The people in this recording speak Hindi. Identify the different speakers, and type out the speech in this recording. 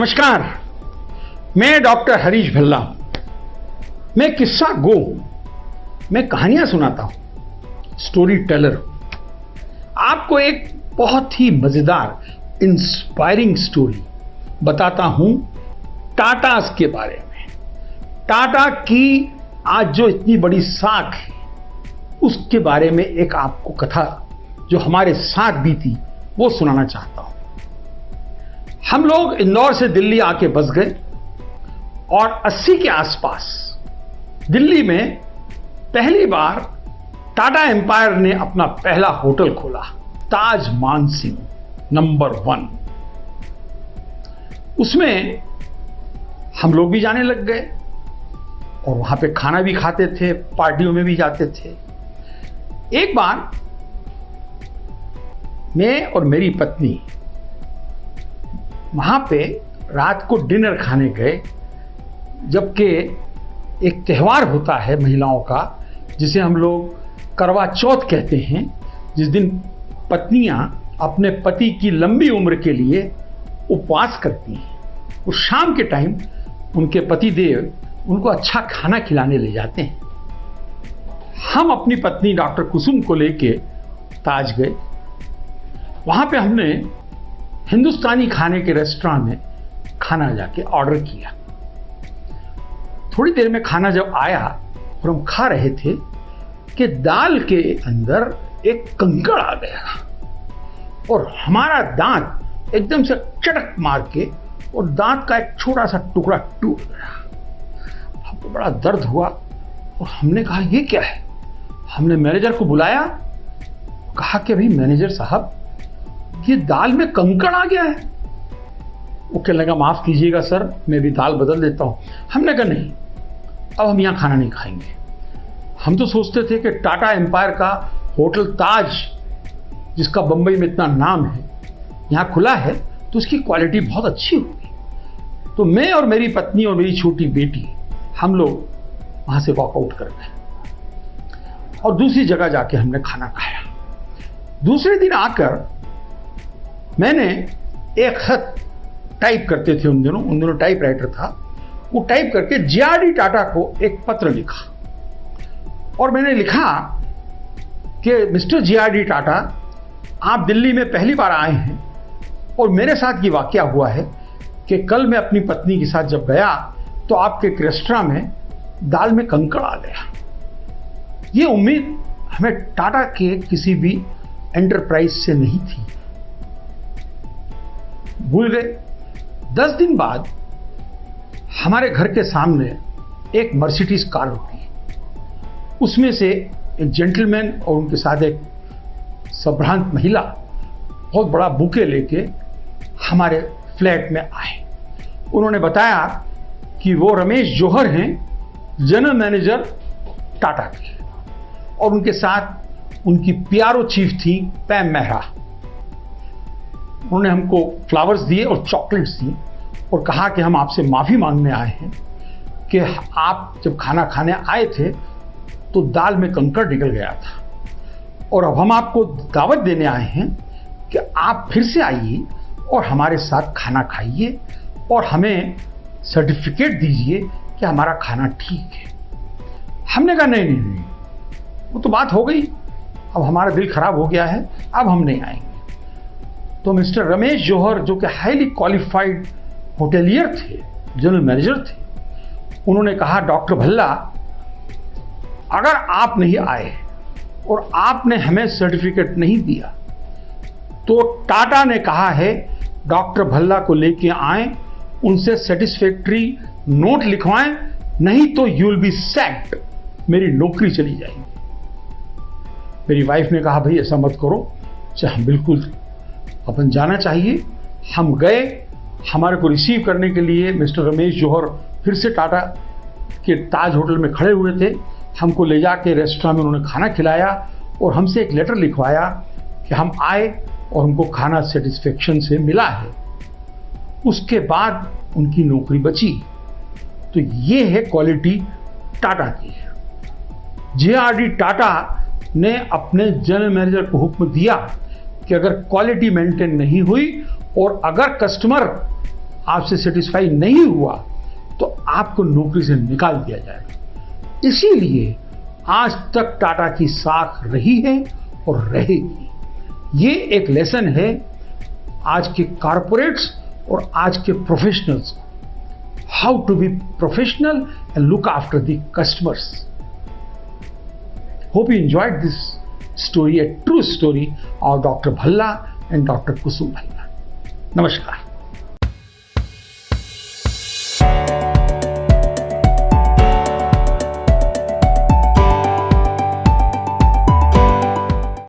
Speaker 1: नमस्कार, मैं डॉक्टर हरीश भल्ला। मैं किस्सा गो, मैं कहानियां सुनाता हूं, स्टोरी टेलर। आपको एक बहुत ही मजेदार इंस्पायरिंग स्टोरी बताता हूं टाटास के बारे में। टाटा की आज जो इतनी बड़ी साख है उसके बारे में एक आपको कथा जो हमारे साथ बीती वो सुनाना चाहता हूं। हम लोग इंदौर से दिल्ली आके बस गए और 80 के आसपास दिल्ली में पहली बार टाटा एम्पायर ने अपना पहला होटल खोला, ताज मानसिंह नंबर 1। उसमें हम लोग भी जाने लग गए और वहां पे खाना भी खाते थे, पार्टियों में भी जाते थे। एक बार मैं और मेरी पत्नी वहां पे रात को डिनर खाने गए, जबकि एक त्योहार होता है महिलाओं का जिसे हम लोग करवा चौथ कहते हैं, जिस दिन पत्नियां अपने पति की लंबी उम्र के लिए उपवास करती हैं। और शाम के टाइम उनके पति देव उनको अच्छा खाना खिलाने ले जाते हैं। हम अपनी पत्नी डॉक्टर कुसुम को लेके ताज गए। वहां पे हमने हिंदुस्तानी खाने के रेस्टोरेंट में खाना जाके ऑर्डर किया। थोड़ी देर में खाना जब आया और हम खा रहे थे कि दाल के अंदर एक कंकड़ आ गया और हमारा दांत एकदम से चटक मार के और दांत का एक छोटा सा टुकड़ा टूट गया। हमको बड़ा दर्द हुआ और हमने कहा ये क्या है। हमने मैनेजर को बुलाया, कहा कि भाई मैनेजर साहब ये दाल में कंकड़ आ गया है। वो कहने लगा माफ कीजिएगा सर, मैं भी दाल बदल देता हूं। हमने कहा नहीं, अब हम यहां खाना नहीं खाएंगे। हम तो सोचते थे कि टाटा एम्पायर का होटल ताज, जिसका बंबई में इतना नाम है, यहां खुला है तो उसकी क्वालिटी बहुत अच्छी होगी। तो मैं और मेरी पत्नी और मेरी छोटी बेटी हम लोग वहां से वॉकआउट कर गए और दूसरी जगह जाके हमने खाना खाया। दूसरे दिन आकर मैंने एक खत टाइप करते थे, उन दिनों टाइप राइटर था, वो टाइप करके जेआरडी टाटा को एक पत्र लिखा और मैंने लिखा कि मिस्टर जेआरडी टाटा, आप दिल्ली में पहली बार आए हैं और मेरे साथ ये वाकया हुआ है कि कल मैं अपनी पत्नी के साथ जब गया तो आपके एक रेस्टोरेंट में दाल में कंकड़ आ गया। ये उम्मीद हमें टाटा के किसी भी एंटरप्राइज से नहीं थी, भूल गए। 10 दिन बाद हमारे घर के सामने एक मर्सिडीज कार रुकी। उसमें से एक जेंटलमैन और उनके साथ एक संभ्रांत महिला बहुत बड़ा बुके लेके हमारे फ्लैट में आए। उन्होंने बताया कि वो रमेश जौहर हैं, जनरल मैनेजर टाटा के, और उनके साथ उनकी पीआरओ चीफ थी पैम मेहरा। उन्होंने हमको फ्लावर्स दिए और चॉकलेट्स दी और कहा कि हम आपसे माफी मांगने आए हैं कि आप जब खाना खाने आए थे तो दाल में कंकड़ निकल गया था और अब हम आपको दावत देने आए हैं कि आप फिर से आइए और हमारे साथ खाना खाइए और हमें सर्टिफिकेट दीजिए कि हमारा खाना ठीक है। हमने कहा नहीं नहीं नहीं, वो तो बात हो गई, अब हमारा दिल खराब हो गया है, अब हम नहीं आएंगे। तो मिस्टर रमेश जौहर, जो कि हाईली क्वालिफाइड होटेलियर थे, जनरल मैनेजर थे, उन्होंने कहा डॉक्टर भल्ला, अगर आप नहीं आए और आपने हमें सर्टिफिकेट नहीं दिया तो टाटा ने कहा है डॉक्टर भल्ला को लेके आए, उनसे सेटिस्फैक्ट्री नोट लिखवाएं, नहीं तो यू विल बी सैक्ड, मेरी नौकरी चली जाएगी। मेरी वाइफ ने कहा भाई ऐसा मत करो, हम बिल्कुल अपन जाना चाहिए। हम गए, हमारे को रिसीव करने के लिए मिस्टर रमेश जौहर फिर से टाटा के ताज होटल में खड़े हुए थे। हमको ले जाके रेस्टोरेंट में उन्होंने खाना खिलाया और हमसे एक लेटर लिखवाया कि हम आए और हमको खाना सेटिस्फेक्शन से मिला है। उसके बाद उनकी नौकरी बची। तो ये है क्वालिटी टाटा की। जेआरडी टाटा ने अपने जनरल मैनेजर को हुक्म दिया कि अगर क्वालिटी मेंटेन नहीं हुई और अगर कस्टमर आपसे सेटिस्फाई नहीं हुआ तो आपको नौकरी से निकाल दिया जाएगा। इसीलिए आज तक टाटा की साख रही है और रहेगी। ये एक लेसन है आज के कॉर्पोरेट्स और आज के प्रोफेशनल्स को, how to be professional and look after the customers. Hope you enjoyed this story, a true story of Dr. Bhalla and Dr. Kusum Bhalla. Namaskar.